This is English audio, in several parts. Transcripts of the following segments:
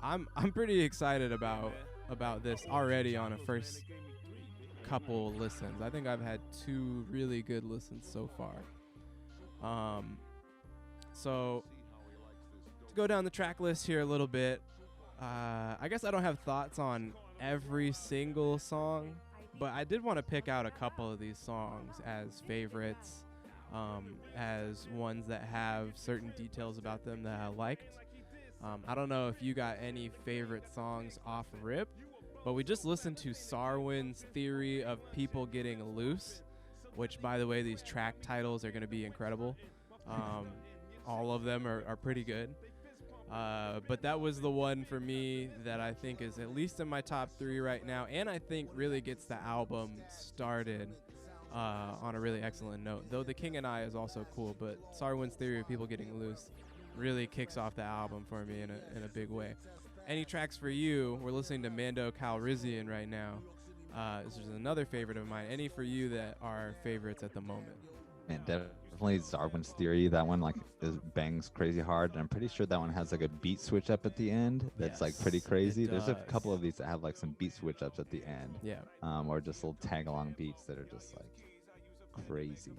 I'm pretty excited about this already on a first couple listens. I think I've had 2 really good listens so far. So to go down the track list here a little bit, I guess I don't have thoughts on every single song, but I did want to pick out a couple of these songs as favorites, as ones that have certain details about them that I liked. I don't know if you got any favorite songs off rip, but we just listened to Sarwin's Theory of People Getting Loose, which, by the way, these track titles are going to be incredible. All of them are pretty good. But that was the one for me that I think is at least in my top 3 right now, and I think really gets the album started on a really excellent note. Though The King and I is also cool, but Sarwin's Theory of People Getting Loose really kicks off the album for me in a big way. Any tracks for you? We're listening to Mando Calrissian right now. This is another favorite of mine. Any for you that are favorites at the moment? Man, definitely Darwin's Theory. That one bangs crazy hard, and I'm pretty sure that one has like a beat switch up at the end. That's like pretty crazy. There's a couple of these that have like some beat switch ups at the end. Yeah. Or just little tag along beats that are just like crazy.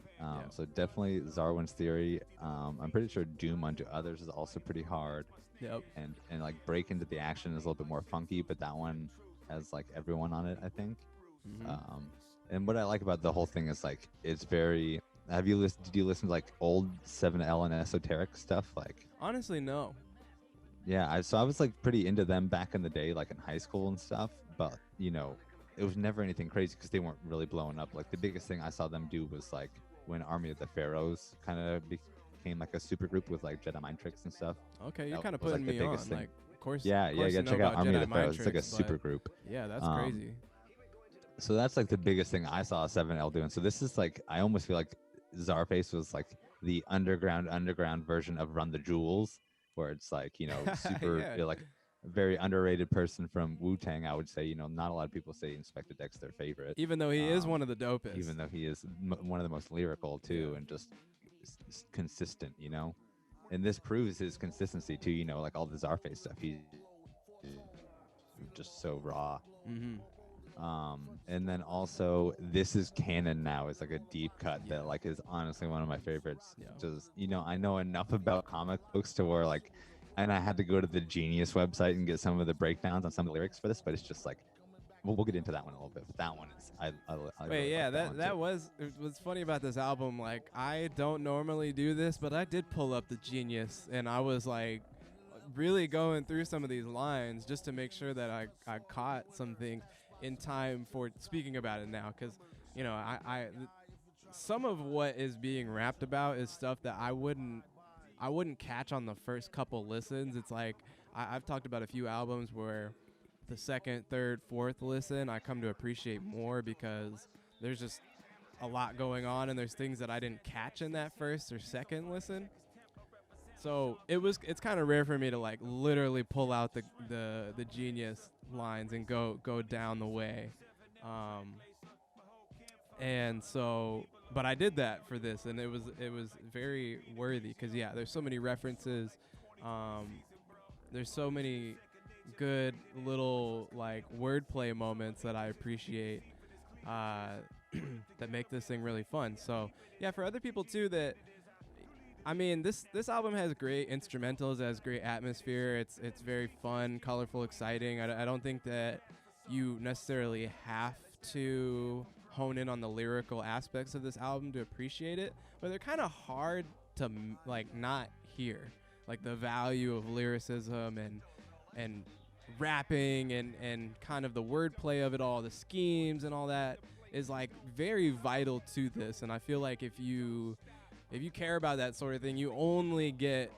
So definitely Darwin's Theory. I'm pretty sure Doom Unto Others is also pretty hard. Yep. And like Break Into the Action is a little bit more funky, but that one has like everyone on it, I think. Mm-hmm. And what I like about the whole thing is like it's very. Did you listen to like old 7L and Esoteric stuff? Like, honestly, no. Yeah, I was like pretty into them back in the day, like in high school and stuff. But it was never anything crazy because they weren't really blowing up. Like the biggest thing I saw them do was like when Army of the Pharaohs kind of became like a super group with like Jedi mind tricks and stuff. Okay, you're kind of putting me on. Like, of course. Yeah, check out Army of the Pharaohs. It's like a super group. Yeah, that's crazy. So that's like the biggest thing I saw 7L doing. So this is like, I almost feel like CZARFACE was like the underground version of Run the Jewels, where it's like, super like very underrated person from Wu-Tang. I would say, not a lot of people say Inspectah Deck's their favorite, even though he is one of the dopest, even though he is one of the most lyrical too, and just consistent, and this proves his consistency too. Like all the CZARFACE stuff, he's just so raw. And then also This Is Canon Now is like a deep cut that like is honestly one of my favorites. Just I know enough about comic books to where like, and I had to go to the Genius website and get some of the breakdowns on some of the lyrics for this, but it's just like we'll get into that one a little bit. But that one is I wait, really yeah, like that was what's funny about this album. Like I don't normally do this, but I did pull up the Genius and I was like really going through some of these lines just to make sure that I caught some things in time for speaking about it now, because I some of what is being rapped about is stuff that I wouldn't catch on the first couple listens. It's like I've talked about a few albums where the second, third, fourth listen I come to appreciate more because there's just a lot going on and there's things that I didn't catch in that first or second listen. So it's kind of rare for me to like literally pull out the Genius lines and go down the way, and so but I did that for this and it was very worthy because there's so many references, there's so many good little like wordplay moments that I appreciate that make this thing really fun. So for other people too that. I mean, this album has great instrumentals, it has great atmosphere. It's very fun, colorful, exciting. I don't think that you necessarily have to hone in on the lyrical aspects of this album to appreciate it, but they're kind of hard to like not hear. Like the value of lyricism and rapping and kind of the wordplay of it all, the schemes and all that is like very vital to this. And I feel like if you care about that sort of thing, you only get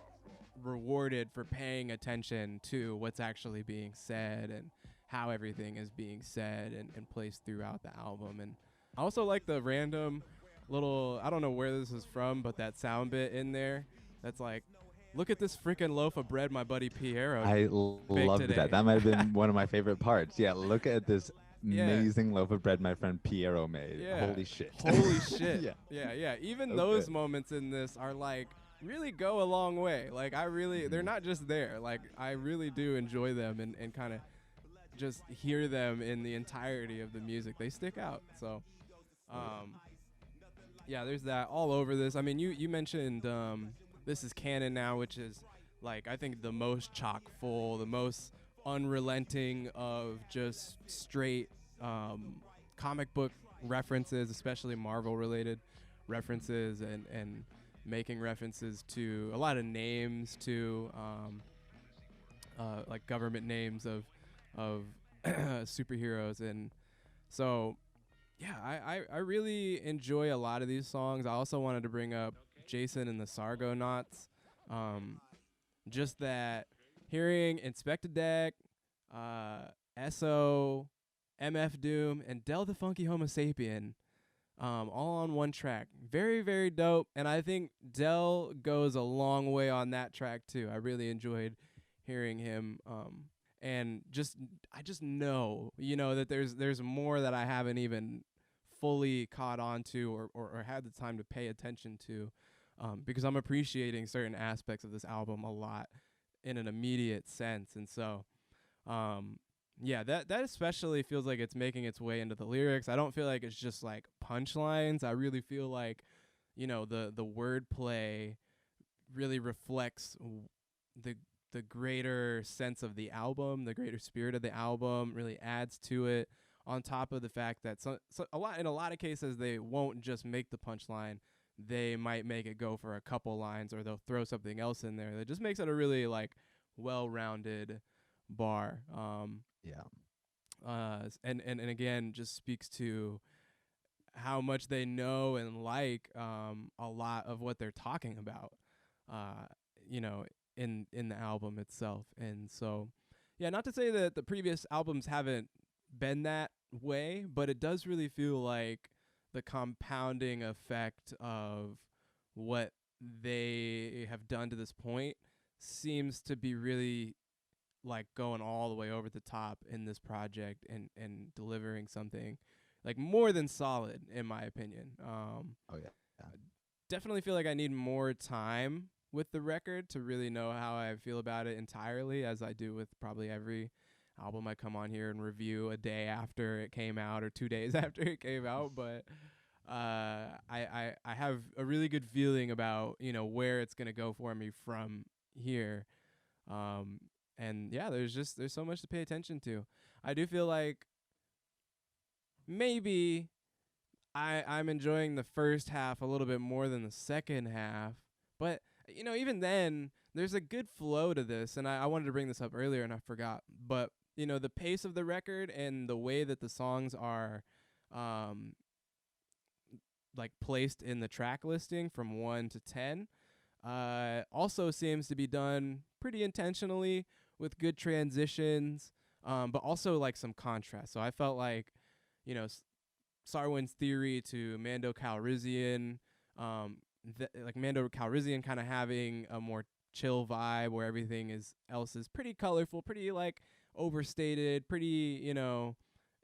rewarded for paying attention to what's actually being said and how everything is being said and placed throughout the album. And I also like the random little, I don't know where this is from, but that sound bit in there that's like, look at this freaking loaf of bread my buddy Piero loved today. that. That might have been one of my favorite parts. Yeah, look at this amazing loaf of bread my friend Piero made. Holy shit. Holy shit. Yeah. Even those moments in this are like really go a long way. Like I really, they're not just there. Like I really do enjoy them and kind of just hear them in the entirety of the music. They stick out. So, yeah, there's that all over this. I mean, you mentioned this is canon now, which is like I think the most chock full, the most unrelenting of just straight comic book references, especially Marvel related references, and making references to a lot of names to like government names of superheroes. And so yeah, I really enjoy a lot of these songs. I also wanted to bring up Jason and the Sargonauts. Just that hearing Inspectah Deck, Eso, MF Doom, and Del the Funky Homo Sapien, all on one track. Very, very dope. And I think Del goes a long way on that track too. I really enjoyed hearing him. And I just know, that there's more that I haven't even fully caught on to or had the time to pay attention to, because I'm appreciating certain aspects of this album a lot in an immediate sense. And so, yeah, that especially feels like it's making its way into the lyrics. I don't feel like it's just like punchlines. I really feel like, the wordplay really reflects the greater sense of the album, the greater spirit of the album, really adds to it. On top of the fact that in a lot of cases they won't just make the punchline, they might make it go for a couple lines, or they'll throw something else in there that just makes it a really like well-rounded bar. And again, just speaks to how much they know and like a lot of what they're talking about. You know, in the album itself. And so, yeah, not to say that the previous albums haven't been that way, but it does really feel like the compounding effect of what they have done to this point seems to be really like going all the way over the top in this project, and delivering something like more than solid in my opinion. Oh yeah. Definitely feel like I need more time with the record to really know how I feel about it entirely, as I do with probably every album I come on here and review a day after it came out or 2 days after it came out. But I have a really good feeling about, where it's going to go for me from here. And yeah, there's so much to pay attention to. I do feel like maybe I'm enjoying the first half a little bit more than the second half, but even then, there's a good flow to this, and I wanted to bring this up earlier and I forgot. But the pace of the record and the way that the songs are, like placed in the track listing from 1 to 10, also seems to be done pretty intentionally with good transitions, but also like some contrast. So I felt like, Sarwin's theory to Mando Calrissian. Like Mando Calrissian kind of having a more chill vibe where everything else is pretty colorful, pretty like overstated, pretty,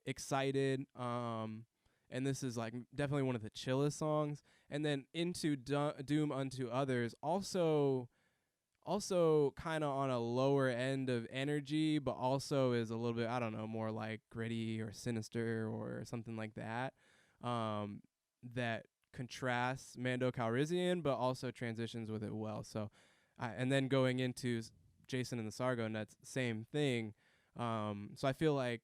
excited. And this is like definitely one of the chillest songs. And then into Doom Unto Others, also kind of on a lower end of energy, but also is a little bit, I don't know, more like gritty or sinister or something like that. That contrasts Mando Calrissian, but also transitions with it well. So, and then going into Jason and the Sargonauts, same thing. So I feel like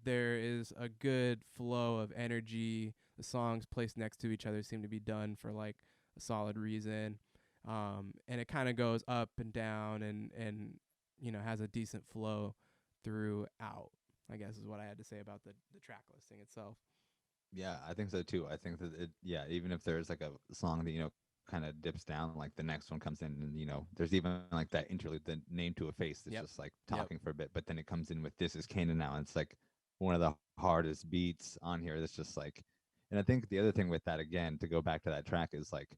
there is a good flow of energy. The songs placed next to each other seem to be done for like a solid reason. And it kind of goes up and down and has a decent flow throughout, I guess is what I had to say about the track listing itself. Yeah, I think so too. I think that even if there's like a song that kind of dips down, like the next one comes in, and there's even like that interlude, the Name to a Face, that's just like talking for a bit, but then it comes in with This Is Canaan Now, and it's like one of the hardest beats on here. That's just like, and I think the other thing with that, again, to go back to that track, is like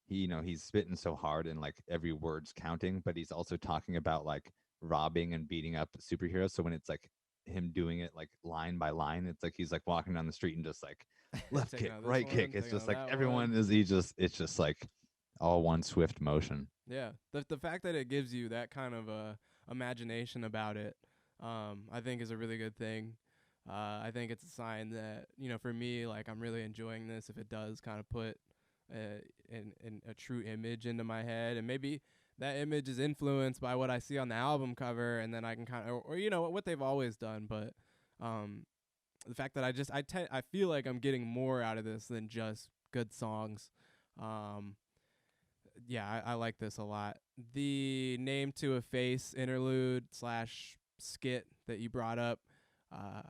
he's spitting so hard and like every word's counting, but he's also talking about like robbing and beating up superheroes. So when it's like him doing it like line by line, it's like he's like walking down the street and just like left kick, right kick. It's just like everyone is it's just like all one swift motion. Yeah, the fact that it gives you that kind of imagination about it, I think is a really good thing. I think it's a sign that, you know, for me, like, I'm really enjoying this. If it does kind of put in a true image into my head, and maybe that image is influenced by what I see on the album cover, and then I can kind of, or you know, what they've always done. But the fact that I feel like I'm getting more out of this than just good songs. Yeah, I like this a lot. The Name to a Face interlude slash skit that you brought up, uh,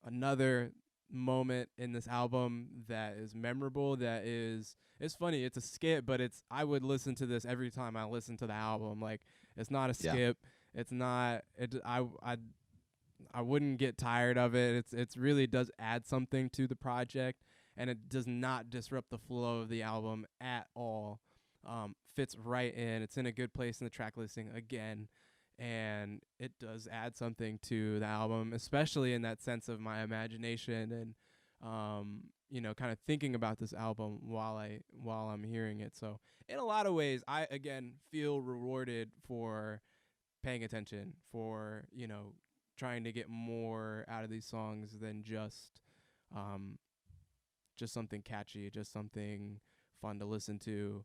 another moment in this album that is memorable. That is, it's funny. It's a skit, but I would listen to this every time I listen to the album. Like, it's not a Yeah. skip. It's not. I wouldn't get tired of it. It's really does add something to the project, and it does not disrupt the flow of the album at all. Fits right in. It's in a good place in the track listing again, and it does add something to the album, especially in that sense of my imagination and you know, kind of thinking about this album while I'm hearing it. So in a lot of ways, I again feel rewarded for paying attention, for, you know, trying to get more out of these songs than just something catchy, just something fun to listen to.